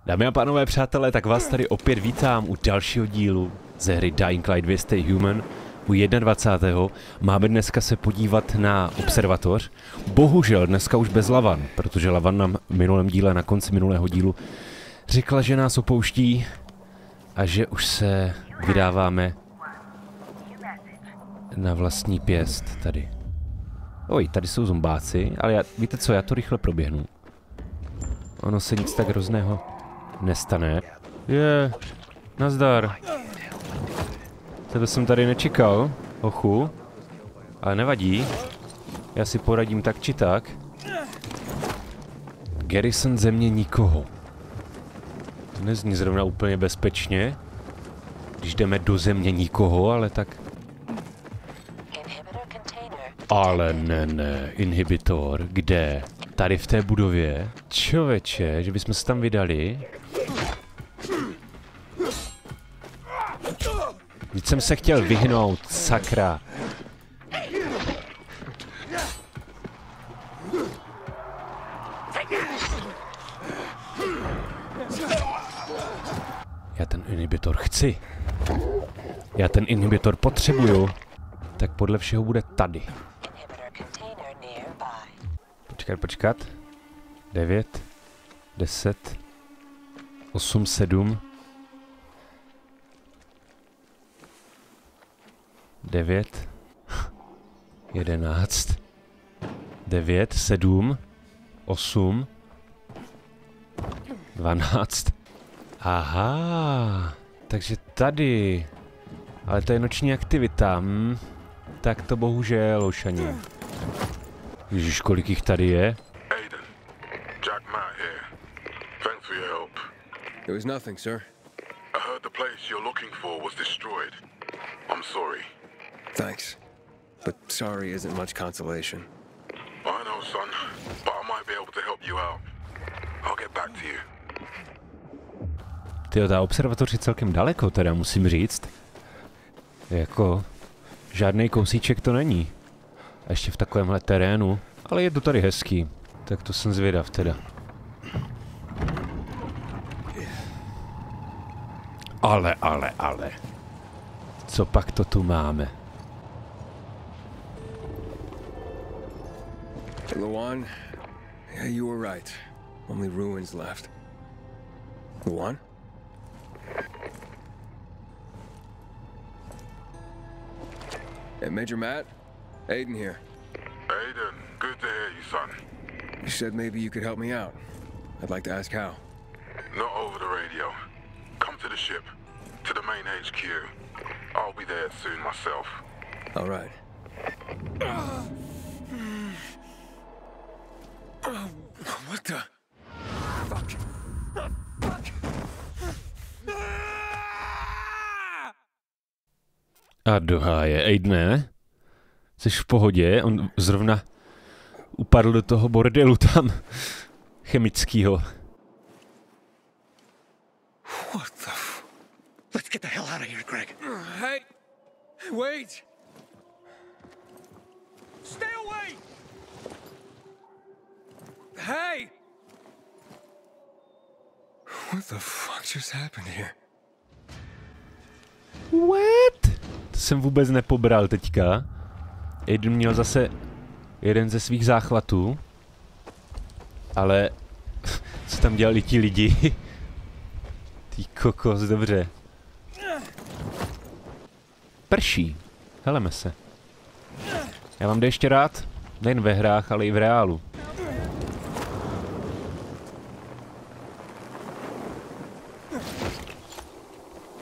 Dámy a pánové, přátelé, tak vás tady opět vítám u dalšího dílu ze hry Dying Light 2 Stay Human. U 21. máme dneska se podívat na observatoř. Bohužel dneska už bez Lavan, protože Lavan nám v minulém díle, na konci minulého dílu, řekla, že nás opouští a že už se vydáváme na vlastní pěst tady. Oj, tady jsou zombáci, ale víte co, já to rychle proběhnu. Ono se nic tak hrozného nestane. Nazdar. Tebe jsem tady nečekal, hochu. Ale nevadí. Já si poradím tak či tak. Garrison země nikoho. To nezní zrovna úplně bezpečně, když jdeme do země nikoho, ale tak... Ale ne, inhibitor, kde? Tady v té budově? Čověče, že bychom se tam vydali? Vždyť jsem se chtěl vyhnout, sakra. Já ten inhibitor chci. Já ten inhibitor potřebuju. Tak podle všeho bude tady. Počkat. 9, 10, 8, 7, 9, 11, 9, 7, 8, 12. Aha, takže tady. Ale to je noční aktivita. Tak to bohužel, Ošani. Ježiš, kolik jich tady je? It was nothing, sir. I heard the place you're looking for was destroyed. I'm sorry. Thanks. But sorry isn't much consolation. I know, son, but I might be able to help you out. I'll get back to you. Tyjo, ta observatoř je celkem daleko, teda musím říct. Jako, žádný kousíček to není. A ještě v takovémhle terénu. Ale je to tady hezký. Tak to jsem zvědav teda. Ale. Co pak to tu máme? Luan, yeah, you were right. Only ruins left. Luan? Hey, Major Matt? Aiden here. Aiden, good to hear you, son. You said maybe you could help me out. I'd like to ask how. Not over the radio. Come to the ship, to the main HQ. I'll be there soon myself. All right. What the? Fuck. A do háje, Aidene? Jsi v pohodě? On zrovna upadl do toho bordelu tam. Chemickýho. What the f... Let's get the hell out of here, Greg. Hey! Wait! Stay away! Hey! What the fuck just happened here? What? To jsem vůbec nepobral teďka. Aiden měl zase jeden ze svých záchvatů. Ale co tam dělali ti lidi? Ty kokos, dobře. Prší. Heleme se. Já vám jde ještě rád. Nejen ve hrách, ale i v reálu.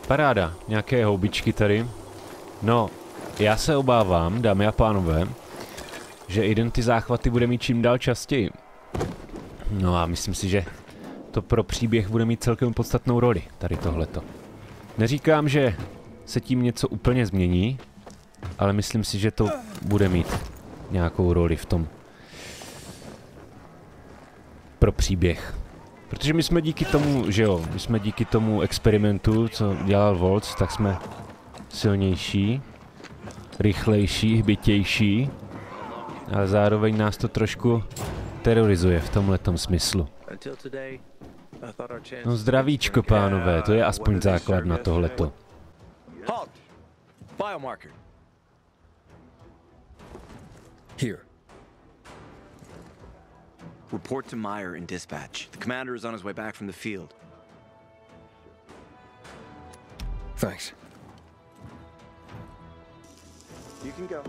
Paráda. Nějaké houbičky tady. No, já se obávám, dámy a pánové, že Aiden ty záchvaty bude mít čím dál častěji. No a myslím si, že to pro příběh bude mít celkem podstatnou roli, tady tohleto. Neříkám, že se tím něco úplně změní, ale myslím si, že to bude mít nějakou roli v tom pro příběh. Protože my jsme díky tomu, že jo, my jsme díky tomu experimentu, co dělal Volc, tak jsme silnější, rychlejší, hbitější, ale zároveň nás to trošku terorizuje v tomhletom smyslu. No zdravíčko, pánové, to je aspoň základ na tohleto. Halt! Biomarker. Here. Report to Meyer in dispatch. The commander is on his way back from the field. Thanks. You can go.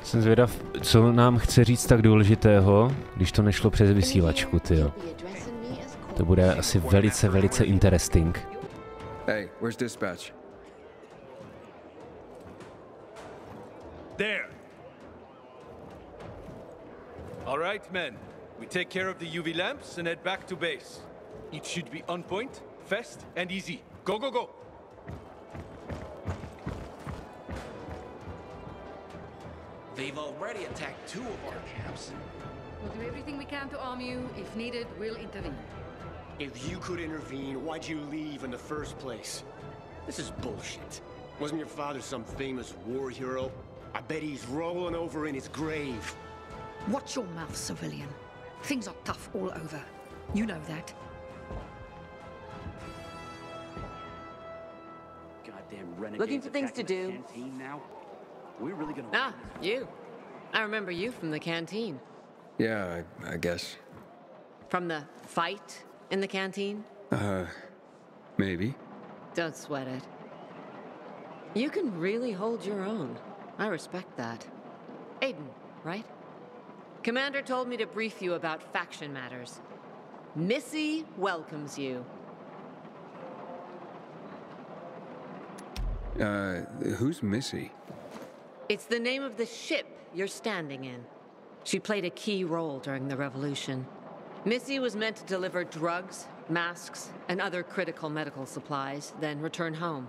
Jsem zvědav, co nám chce říct tak důležitého, když to nešlo přes vysílačku, tyjo. To bude asi velice, velice interesting. Hey, where's dispatch? There. All right, men. We take care of the UV lamps and head back to base. It should be on point, fast, and easy. Go, go, go! They've already attacked 2 of our camps. We'll do everything we can to arm you. If needed, we'll intervene. If you could intervene, why'd you leave in the first place? This is bullshit. Wasn't your father some famous war hero? I bet he's rolling over in his grave. Watch your mouth, civilian. Things are tough all over. You know that. Goddamn renegades. Looking for things to attacking the do. canteen now? We're really gonna. Ah, you. I remember you from the canteen. Yeah, I guess. From the fight in the canteen? Maybe. Don't sweat it. You can really hold your own. I respect that. Aiden, right? Commander told me to brief you about faction matters. Missy welcomes you. Who's Missy? It's the name of the ship you're standing in. She played a key role during the revolution. Missy was meant to deliver drugs, masks, and other critical medical supplies, then return home.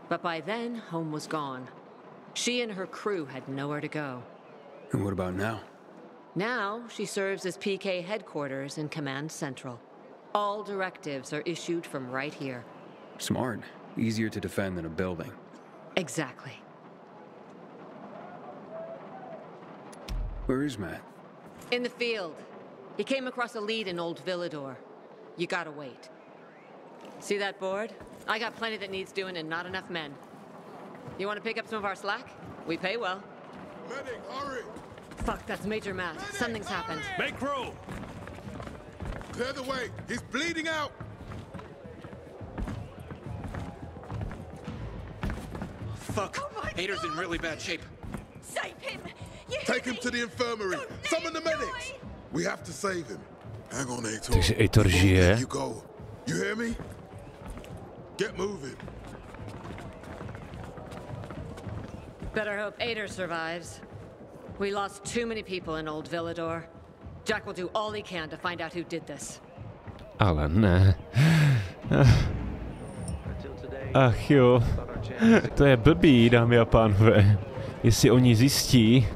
But by then, home was gone. She and her crew had nowhere to go. And what about now? Now, she serves as PK headquarters in Command Central. All directives are issued from right here. Smart. Easier to defend than a building. Exactly. Where is Matt? In the field. He came across a lead in Old Villador. You gotta wait. See that board? I got plenty that needs doing and not enough men. You want to pick up some of our slack? We pay well. Medic, hurry! Fuck, that's Major Matt. Something's happened. Make room! Clear the way! He's bleeding out! Fuck. Hader's in really bad shape. Save him! Take him to the infirmary! Summon the medics! We have to save him. Hang on, Aitor. Takže Aitor žije. You go. You hear me? Get moving. Better hope Ader survives. We lost too many people in Old Villador. Jack will do all he can to find out who did this. Ale ne. Ach jo. To je blbý, dámy a pánové. Jestli oni zjistí,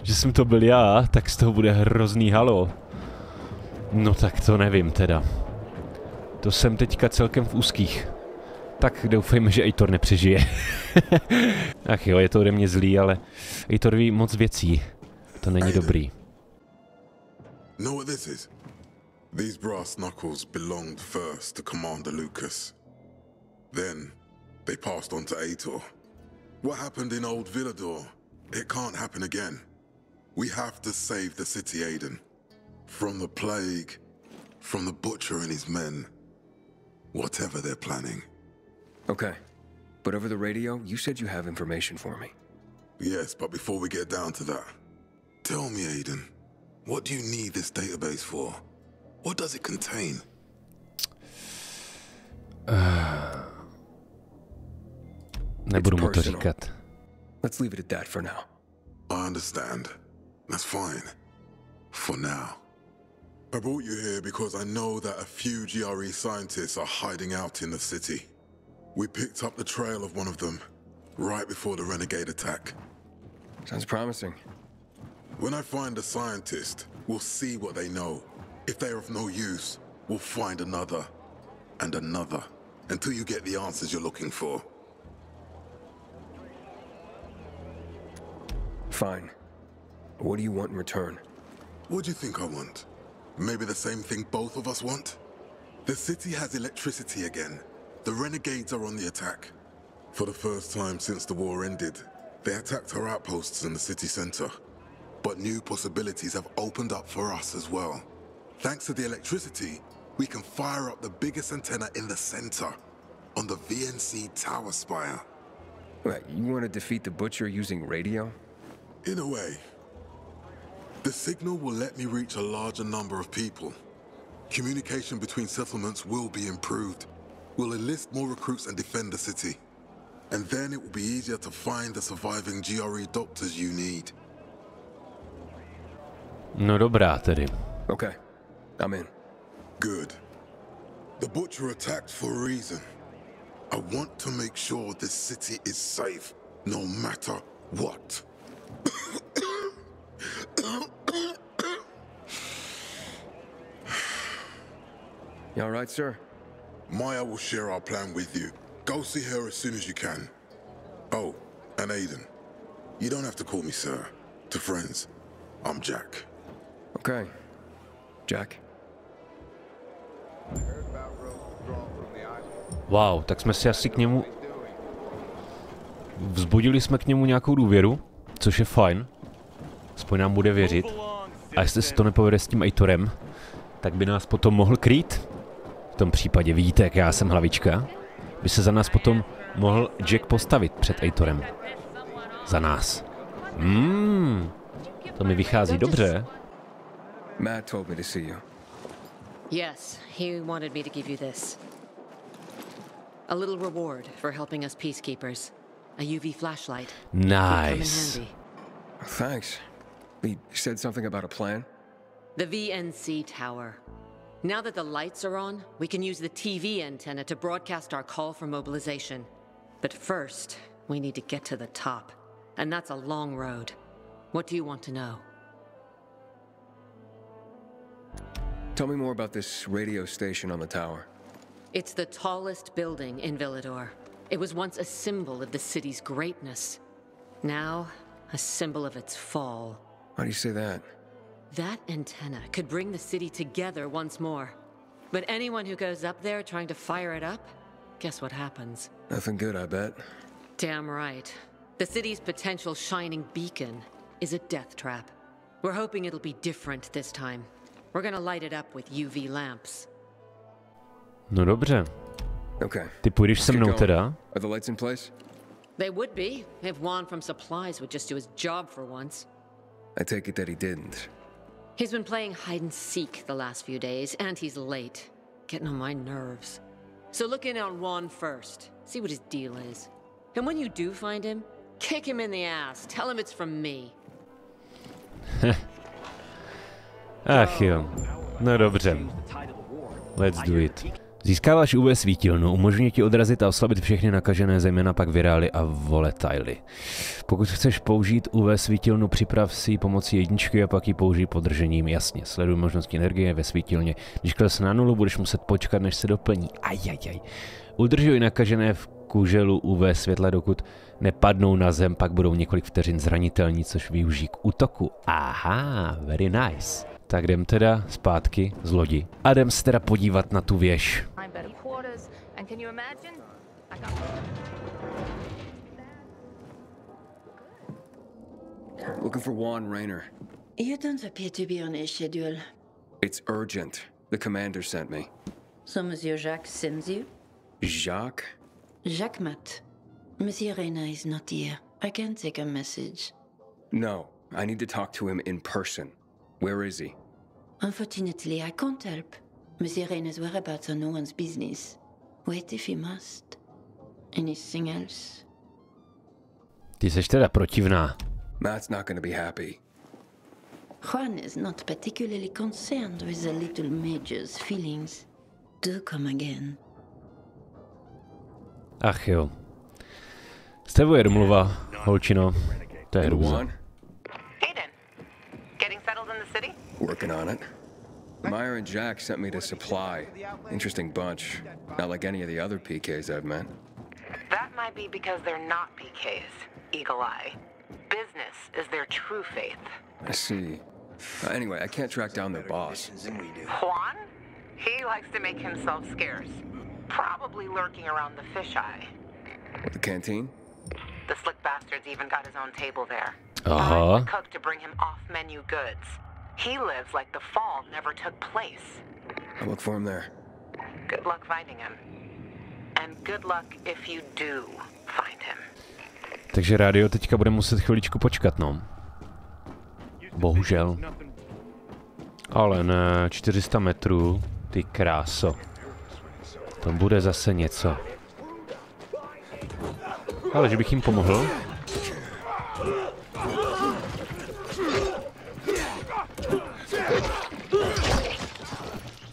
že jsem to byl já, tak z toho bude hrozný halo. No tak to nevím teda. To jsem teďka celkem v úzkých. Tak doufejme, že Aitor nepřežije. Ach jo, je to ode mě zlý, ale Aitor ví moc věcí. To není dobrý. Know what this is? These brass knuckles belonged first to Commander Lucas. Then, they passed on to Aitor. What happened in Old Villador, it can't happen again. We have to save the city, Aiden. From the plague, from the butcher and his men. Whatever they're planning. Okay. But over the radio, you said you have information for me. Yes, but before we get down to that, tell me, Aiden, what do you need this database for? What does it contain? Nebudu mu to říkat. Let's leave it at that for now. I understand. That's fine. For now. I brought you here because I know that a few GRE scientists are hiding out in the city. We picked up the trail of one of them right before the renegade attack. Sounds promising. When I find a scientist, we'll see what they know. If they're of no use, we'll find another and another until you get the answers you're looking for. Fine. What do you want in return? What do you think I want? Maybe the same thing both of us want? The city has electricity again. The renegades are on the attack. For the first time since the war ended, they attacked our outposts in the city center. But new possibilities have opened up for us as well. Thanks to the electricity, we can fire up the biggest antenna in the center, on the VNC tower spire. Wait, you want to defeat the Butcher using radio? In a way. The signal will let me reach a larger number of people. Communication between settlements will be improved. We'll enlist more recruits and defend the city. And then it will be easier to find the surviving GRE doctors you need. No dobrá tedy. Okay, I'm in. Good. The Butcher attacked for a reason. I want to make sure this city is safe, no matter what. You all right, sir? Maya will share our plan with you. Go see her as soon as you can. Oh, and Aiden. You don't have to call me sir. To friends, I'm Jack. Okay. Jack? Wow, tak jsme si asi k němu... Vzbudili jsme k němu nějakou důvěru, což je fajn. Aspoň nám bude věřit. A jestli se to nepovede s tím Aitorem, tak by nás potom mohl krýt. V tom případě vidíte, jak já jsem hlavička. By se za nás potom mohl Jack postavit před Aitorem. Za nás. To mi vychází dobře. Matt told me to see you. Yes, he wanted me to give you this. A little reward for helping us peacekeepers. A UV flashlight. Nice. Thanks. He said something about a plan? The VNC tower. Now that the lights are on, we can use the TV antenna to broadcast our call for mobilization. But first, we need to get to the top. And that's a long road. What do you want to know? Tell me more about this radio station on the tower. It's the tallest building in Villador. It was once a symbol of the city's greatness. Now, a symbol of its fall. Why do you say that? That antenna could bring the city together once more. But anyone who goes up there trying to fire it up, guess what happens? Nothing good, I bet. Damn right. The city's potential shining beacon is a death trap. We're hoping it'll be different this time. We're gonna light it up with UV lamps. No dobře. Okay. Ty půjdeš se mnou teda? Are the lights in place? They would be, if Juan from Supplies would just do his job for once. I take it that he didn't. He's been playing hide and seek the last few days, and he's late. Getting on my nerves. So look in on Juan first. See what his deal is. And when you do find him, kick him in the ass. Tell him it's from me. Ach jo. No dobře. Let's do it. Získáváš UV svítilnu, umožňuje ti odrazit a oslabit všechny nakažené, zejména pak virály a volatily. Pokud chceš použít UV svítilnu, připrav si ji pomocí jedničky a pak ji použij podržením. Jasně, sleduj možnosti energie ve svítilně. Když klesne na nulu, budeš muset počkat, než se doplní. Ajajaj. Udržuj nakažené v kuželu UV světla, dokud nepadnou na zem, pak budou několik vteřin zranitelní, což využijí k útoku. Aha, very nice. Tak jdem teda zpátky z lodi a jdem se teda podívat na tu věž. Looking for Juan Raynor. You don't appear to be on his schedule. It's urgent. The commander sent me. So Monsieur Jacques sends you? Jacques? Jacques Mat. Monsieur Raynor is not here. I can take a message. No, I need to talk to him in person. Where is he? Unfortunately, I can't help. Monsieur Raynor's whereabouts are no one's business. Wait if he must. Anything else? Ty seš teda protivná. Matt's not gonna be happy. Juan is not particularly concerned with the little major's feelings. Do come again. Ach jo. S tebou je domluva, holčino. To je hrůza. Working on it. Meyer and Jack sent me to Supply. Interesting bunch. Not like any of the other PKs I've met. That might be because they're not PKs, Eagle Eye. Business is their true faith. I see. Anyway, I can't track down their boss. Juan? He likes to make himself scarce. Probably lurking around the fisheye. The canteen? The slick bastard's even got his own table there. Aha. The cook to bring him off-menu goods. He lives like the fall never took place. I'll look for him there. Good luck finding him. And good luck if you do find him. Takže rádio teďka bude muset chviličku počkat, no. Bohužel. Ale ne, 400 metrů, ty kráso. To bude zase něco. Ale že bych jim pomohl.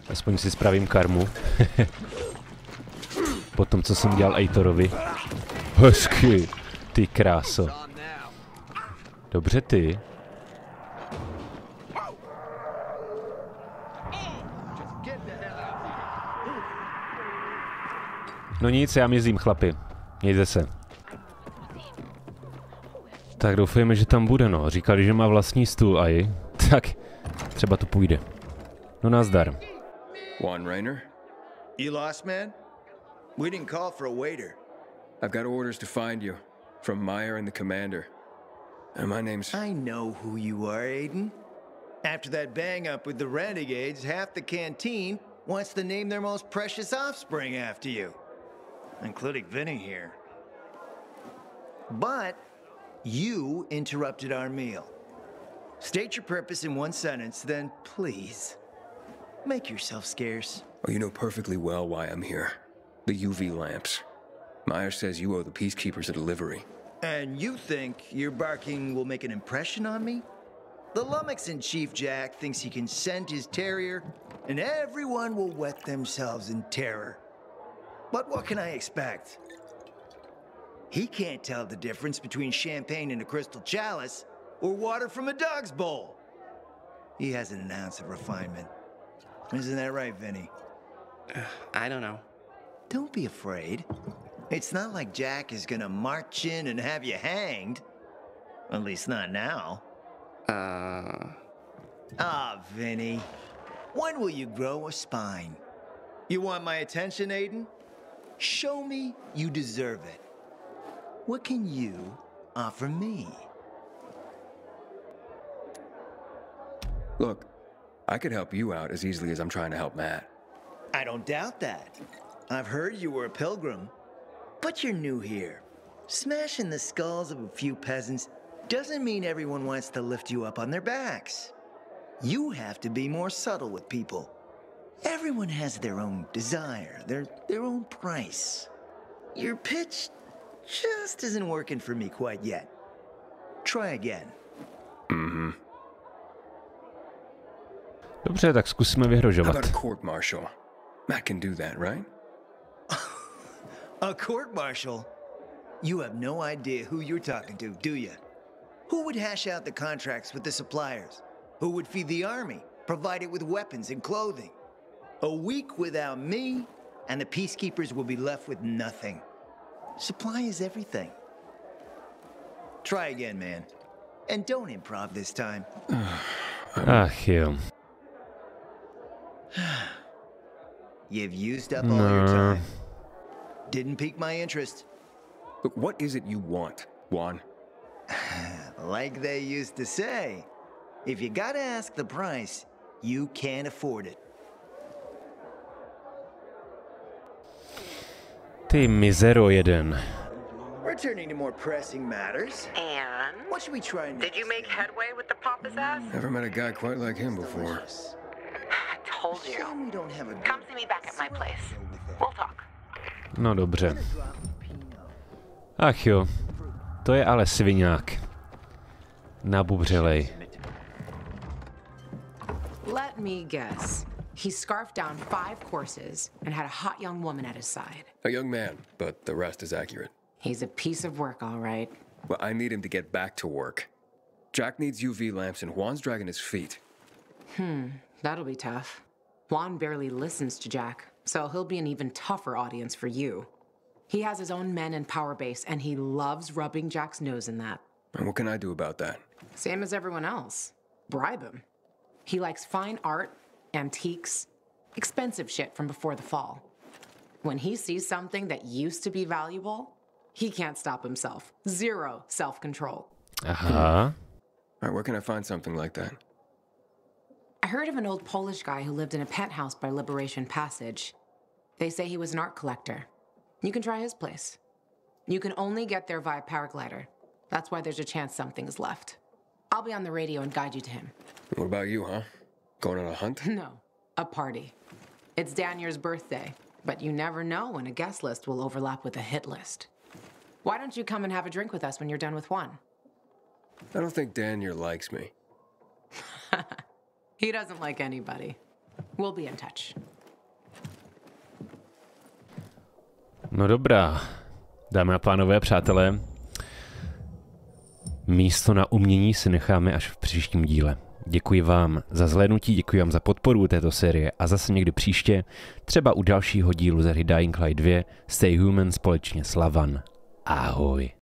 Aspoň si spravím karmu. Po tom, co jsem dělal Eitorovi. Hezky, ty kráso. Dobře ty. No nic, já mizím, chlapi. Mějte se. Tak doufujeme, že tam bude, no. Říkali, že má vlastní stůl, aj. Tak, třeba to půjde. No nazdar. Juan Raynor? You lost, man? We didn't call for a waiter. I've got orders to find you. From Meyer and the commander. And my name's... I know who you are, Aiden. After that bang-up with the Renegades, half the canteen wants to name their most precious offspring after you. Including Vinny here. But you interrupted our meal. State your purpose in one sentence, then please, make yourself scarce. Oh, you know perfectly well why I'm here. The UV lamps. Meyer says you owe the peacekeepers a delivery. And you think your barking will make an impression on me? The lummox in Chief Jack thinks he can send his terrier, and everyone will wet themselves in terror. But what can I expect? He can't tell the difference between champagne in a crystal chalice or water from a dog's bowl. He hasn't an ounce of refinement. Isn't that right, Vinny? I don't know. Don't be afraid. It's not like Jack is gonna march in and have you hanged. At least not now. Ah, Vinny. When will you grow a spine? You want my attention, Aiden? Show me you deserve it. What can you offer me? Look, I could help you out as easily as I'm trying to help Matt. I don't doubt that. I've heard you were a pilgrim. But you're new here. Smashing the skulls of a few peasants doesn't mean everyone wants to lift you up on their backs. You have to be more subtle with people. Everyone has their own desire, their own price. Your pitch just isn't working for me quite yet. Try again. Mm-hmm. Dobře, tak zkusíme vyhrožovat. How about a court martial? Matt can do that, right? A court martial? You have no idea who you're talking to, do you? Who would hash out the contracts with the suppliers? Who would feed the army, provide it with weapons and clothing? A week without me, and the peacekeepers will be left with nothing. Supply is everything. Try again, man. And don't improv this time. Ach jo. You've used up all your time. Didn't pique my interest. Look, what is it you want, Juan? Like they used to say, if you gotta ask the price, you can't afford it. Ty mizero jeden. Returning to more pressing matters. And? What should we try next? Did you make headway with the pompous ass? Never met a guy quite like him before. I told you. Come see me back at my place. We'll talk. No dobře. Ach jo. To je ale sviňák. Nabubřelej. Let me guess. He scarfed down 5 courses and had a hot young woman at his side. A young man, but the rest is accurate. He's a piece of work, all right. Well, I need him to get back to work. Jack needs UV lamps and Juan's dragging his feet. That'll be tough. Juan barely listens to Jack, so he'll be an even tougher audience for you. He has his own men and power base, and he loves rubbing Jack's nose in that. And what can I do about that? Same as everyone else. Bribe him. He likes fine art, antiques, Expensive shit from before the fall. When he sees something that used to be valuable, he can't stop himself. Zero self-control. All right, where can I find something like that? I heard of an old Polish guy who lived in a penthouse by Liberation Passage. They say he was an art collector. You can try his place. You can only get there via paraglider. That's why there's a chance something's left. I'll be on the radio and guide you to him. What about you, huh? Going on a hunt? No, a party. It's Danier's birthday, but you never know when a guest list will overlap with a hit list. Why don't you come and have a drink with us when you're done with one? I don't think Danier likes me. He doesn't like anybody. We'll be in touch. No dobrá, dámy a pánové, přátelé, místo na umění si necháme až v příštím díle. Děkuji vám za zhlédnutí, děkuji vám za podporu této série a zase někdy příště, třeba u dalšího dílu ze hry Dying Light 2, Stay Human společně s Lavan. Ahoj.